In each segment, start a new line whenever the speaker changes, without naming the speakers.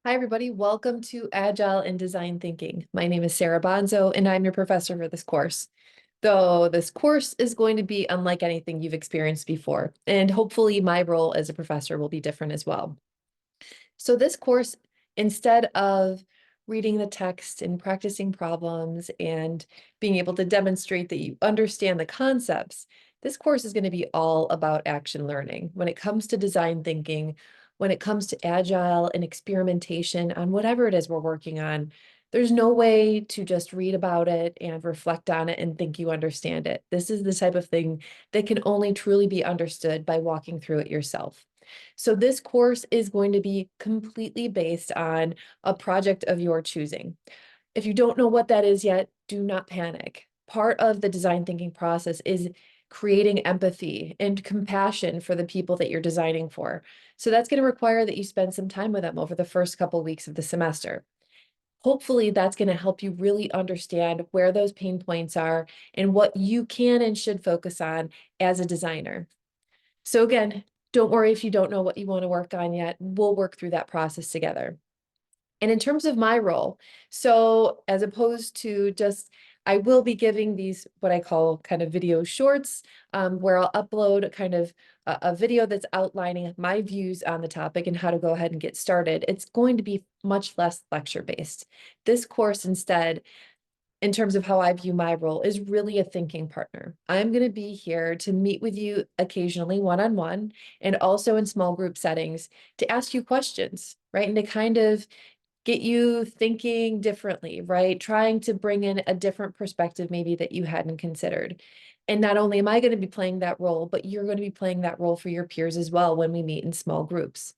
Hi, everybody. Welcome to Agile and Design Thinking. My name is Sarah Bonzo, and I'm your professor for this course. Though this course is going to be unlike anything you've experienced before, and hopefully my role as a professor will be different as well. So this course, instead of reading the text and practicing problems and being able to demonstrate that you understand the concepts, this course is going to be all about action learning. When it comes to design thinking, when it comes to agile and experimentation on whatever it is we're working on, there's no way to just read about it and reflect on it and think you understand it. This is the type of thing that can only truly be understood by walking through it yourself. So this course is going to be completely based on a project of your choosing. If you don't know what that is yet, do not panic. Part of the design thinking process is creating empathy and compassion for the people that you're designing for. So that's going to require that you spend some time with them over the first couple of weeks of the semester. Hopefully, that's going to help you really understand where those pain points are and what you can and should focus on as a designer. So again, don't worry if you don't know what you want to work on yet. We'll work through that process together. And in terms of my role, so as opposed to just, I will be giving these what I call kind of video shorts, where I'll upload kind of a video that's outlining my views on the topic and how to go ahead and get started. It's going to be much less lecture based. This course instead, in terms of how I view my role, is really a thinking partner. I'm going to be here to meet with you occasionally one-on-one and also in small group settings to ask you questions, right? And to kind of get you thinking differently, right? Trying to bring in a different perspective maybe that you hadn't considered. And not only am I going to be playing that role, but you're going to be playing that role for your peers as well when we meet in small groups.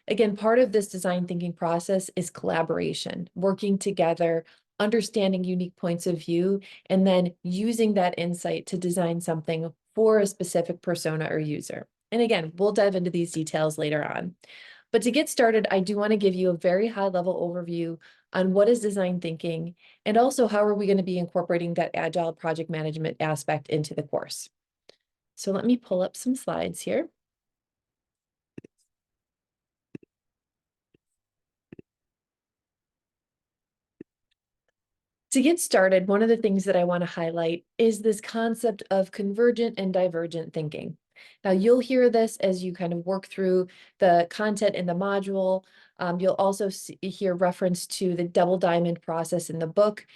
Again, part of this design thinking process is collaboration, working together, understanding unique points of view, and then using that insight to design something for a specific persona or user. And again, we'll dive into these details later on. But to get started, I do want to give you a very high level overview on what is design thinking, and also how are we going to be incorporating that agile project management aspect into the course. So let me pull up some slides here. To get started, one of the things that I want to highlight is this concept of convergent and divergent thinking. Now, you'll hear this as you kind of work through the content in the module. You'll also hear reference to the double diamond process in the book.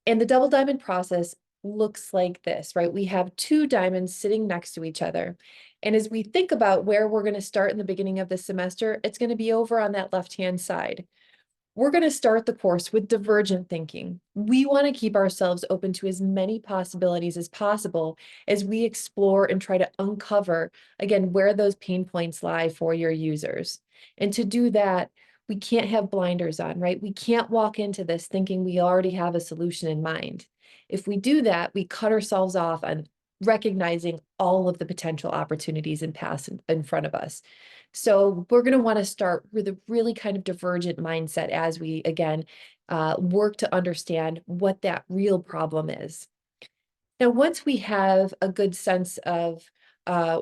And the double diamond process looks like this, right? We have two diamonds sitting next to each other. And as we think about where we're going to start in the beginning of the semester, it's going to be over on that left-hand side. We're going to start the course with divergent thinking. We want to keep ourselves open to as many possibilities as possible as we explore and try to uncover, again, where those pain points lie for your users. And to do that, we can't have blinders on, right? We can't walk into this thinking we already have a solution in mind. If we do that, we cut ourselves off on recognizing all of the potential opportunities and paths in front of us. So we're going to want to start with a really kind of divergent mindset as we, again, work to understand what that real problem is. Now, once we have a good sense of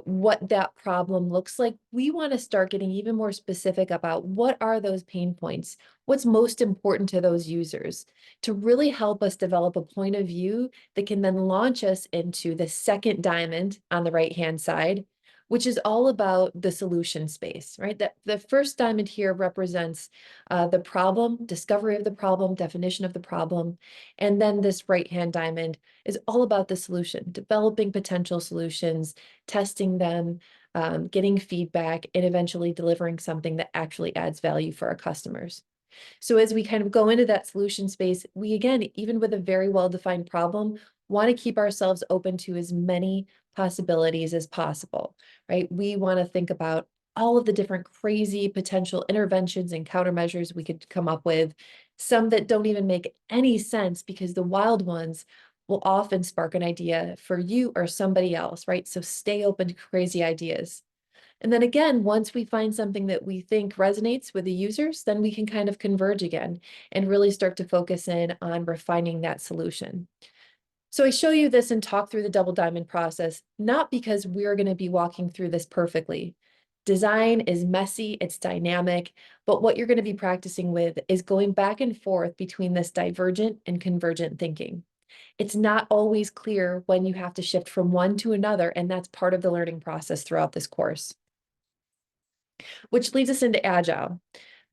what that problem looks like, we want to start getting even more specific about what are those pain points, what's most important to those users, to really help us develop a point of view that can then launch us into the second diamond on the right-hand side, which is all about the solution space, right? That the first diamond here represents the problem, discovery of the problem, definition of the problem, and then this right-hand diamond is all about the solution, developing potential solutions, testing them, getting feedback, and eventually delivering something that actually adds value for our customers. So as we kind of go into that solution space, we again, even with a very well-defined problem, want to keep ourselves open to as many possibilities as possible, right? We want to think about all of the different crazy potential interventions and countermeasures we could come up with, some that don't even make any sense because the wild ones will often spark an idea for you or somebody else, right? So stay open to crazy ideas. And then again, once we find something that we think resonates with the users, then we can kind of converge again and really start to focus in on refining that solution. So I show you this and talk through the double diamond process, not because we're going to be walking through this perfectly. Design is messy, it's dynamic, but what you're going to be practicing with is going back and forth between this divergent and convergent thinking. It's not always clear when you have to shift from one to another, and that's part of the learning process throughout this course. Which leads us into Agile.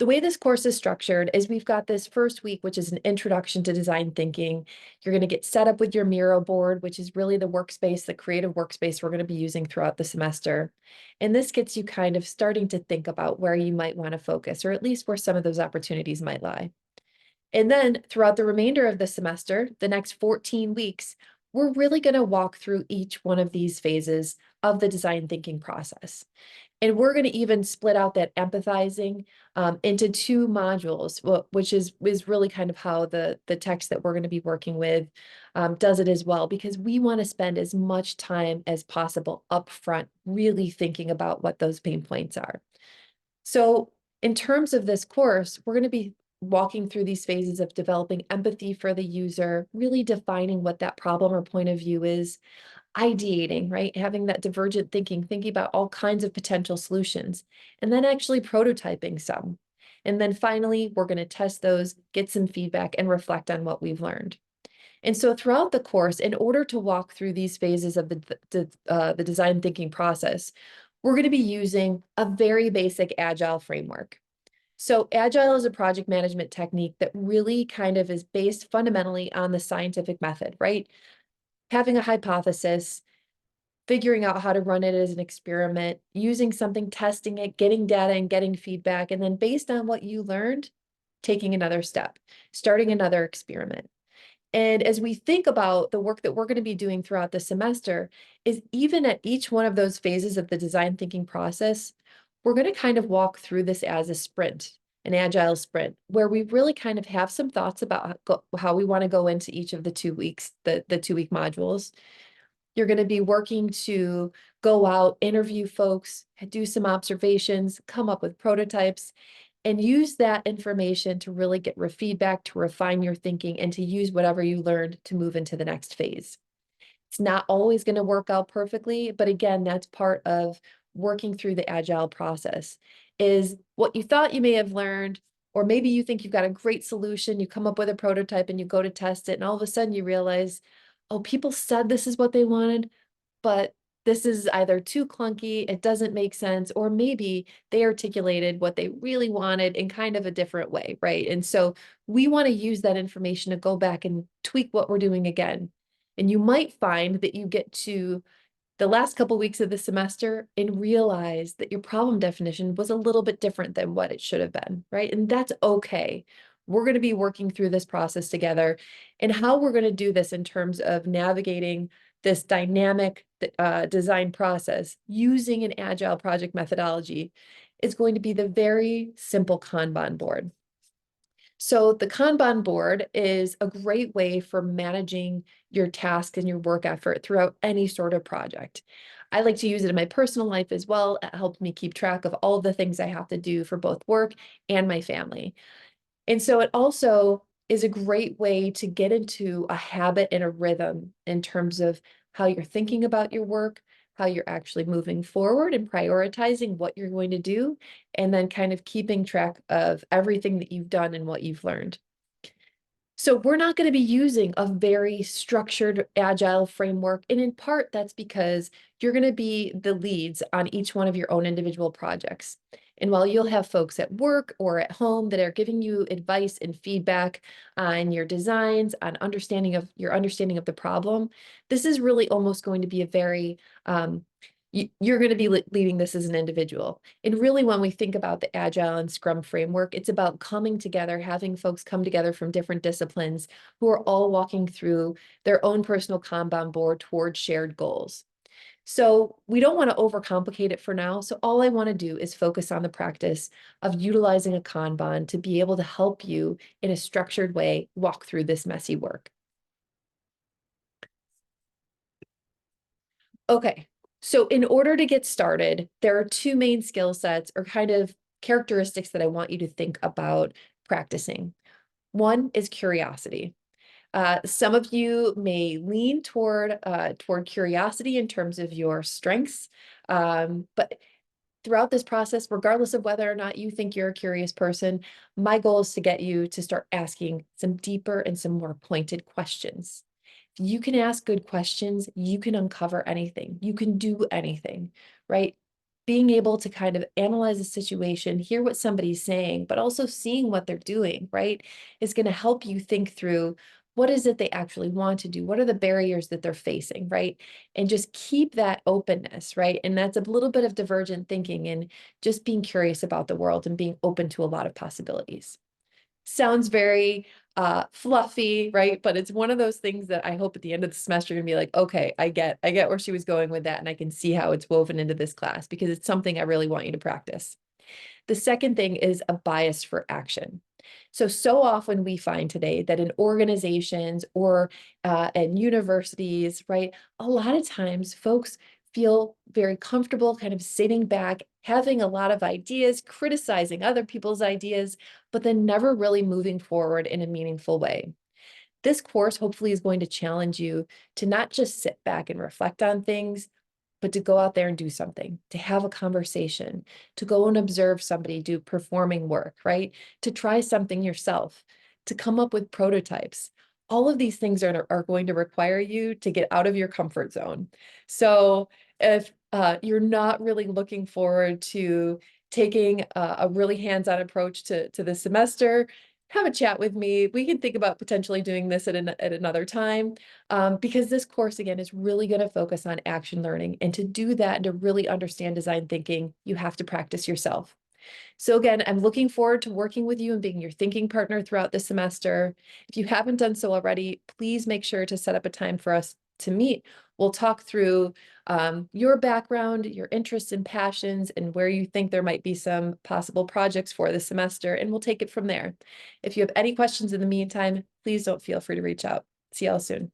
The way this course is structured is we've got this first week, which is an introduction to design thinking. You're going to get set up with your Miro board, which is really the workspace, the creative workspace we're going to be using throughout the semester. And this gets you kind of starting to think about where you might want to focus, or at least where some of those opportunities might lie. And then throughout the remainder of the semester, the next 14 weeks, we're really going to walk through each one of these phases of the design thinking process. And we're going to even split out that empathizing into 2 modules, which is really kind of how the text that we're going to be working with does it as well, because we want to spend as much time as possible up front, really thinking about what those pain points are. So in terms of this course, we're going to be walking through these phases of developing empathy for the user, really defining what that problem or point of view is, ideating, right? Having that divergent thinking, thinking about all kinds of potential solutions, and then actually prototyping some. And then finally, we're going to test those, get some feedback, and reflect on what we've learned. And so throughout the course, in order to walk through these phases of the design thinking process, we're going to be using a very basic Agile framework. So Agile is a project management technique that really kind of is based fundamentally on the scientific method, right? Having a hypothesis, figuring out how to run it as an experiment, using something, testing it, getting data and getting feedback, and then based on what you learned, taking another step, starting another experiment. And as we think about the work that we're going to be doing throughout the semester, is even at each one of those phases of the design thinking process, we're going to kind of walk through this as a sprint, an agile sprint, where we really kind of have some thoughts about how we want to go into each of the 2 weeks, the 2-week modules. You're going to be working to go out, interview folks, do some observations, come up with prototypes, and use that information to really get feedback, to refine your thinking, and to use whatever you learned to move into the next phase. It's not always going to work out perfectly, but again, that's part of working through the agile process, is what you thought you may have learned, or maybe you think you've got a great solution, you come up with a prototype and you go to test it, and all of a sudden you realize, oh, people said this is what they wanted, but this is either too clunky, it doesn't make sense, or maybe they articulated what they really wanted in kind of a different way, right? And so we want to use that information to go back and tweak what we're doing again. And you might find that you get to the last couple weeks of the semester and realize that your problem definition was a little bit different than what it should have been, right? And that's okay. We're going to be working through this process together, and how we're going to do this in terms of navigating this dynamic design process using an agile project methodology is going to be the very simple Kanban board. So the Kanban board is a great way for managing your tasks and your work effort throughout any sort of project. I like to use it in my personal life as well. It helps me keep track of all the things I have to do for both work and my family. And so it also is a great way to get into a habit and a rhythm in terms of how you're thinking about your work, how you're actually moving forward and prioritizing what you're going to do, and then kind of keeping track of everything that you've done and what you've learned. So we're not going to be using a very structured agile framework. And in part, that's because you're going to be the leads on each one of your own individual projects. And while you'll have folks at work or at home that are giving you advice and feedback on your designs, on your understanding of the problem, this is really almost going to be a very you're going to be leading this as an individual. And really, when we think about the Agile and Scrum framework, it's about coming together, having folks come together from different disciplines who are all walking through their own personal Kanban board towards shared goals. So we don't want to overcomplicate it for now. So all I want to do is focus on the practice of utilizing a Kanban to be able to help you in a structured way walk through this messy work. Okay, so in order to get started, there are 2 main skill sets or kind of characteristics that I want you to think about practicing. One is curiosity. Some of you may lean toward curiosity in terms of your strengths, but throughout this process, regardless of whether or not you think you're a curious person, my goal is to get you to start asking some deeper and some more pointed questions. If you can ask good questions, you can uncover anything, you can do anything, right? Being able to kind of analyze a situation, hear what somebody's saying, but also seeing what they're doing, right, is going to help you think through what is it they actually want to do? What are the barriers that they're facing, right? And just keep that openness, right? And that's a little bit of divergent thinking and just being curious about the world and being open to a lot of possibilities. Sounds very fluffy, right? But it's one of those things that I hope at the end of the semester you're gonna be like, okay, I get where she was going with that, and I can see how it's woven into this class because it's something I really want you to practice. The second thing is a bias for action. So often we find today that in organizations or in universities, right, a lot of times folks feel very comfortable kind of sitting back, having a lot of ideas, criticizing other people's ideas, but then never really moving forward in a meaningful way. This course hopefully is going to challenge you to not just sit back and reflect on things, but to go out there and do something, to have a conversation, to go and observe somebody do performing work, right? To try something yourself, to come up with prototypes. All of these things are going to require you to get out of your comfort zone. So if you're not really looking forward to taking a really hands-on approach to the semester, have a chat with me. We can think about potentially doing this at another time because this course, again, is really going to focus on action learning. And to do that and to really understand design thinking, you have to practice yourself. So again, I'm looking forward to working with you and being your thinking partner throughout the semester. If you haven't done so already, please make sure to set up a time for us to meet. We'll talk through your background, your interests and passions, and where you think there might be some possible projects for the semester, and we'll take it from there. If you have any questions in the meantime, please don't feel free to reach out. See y'all soon.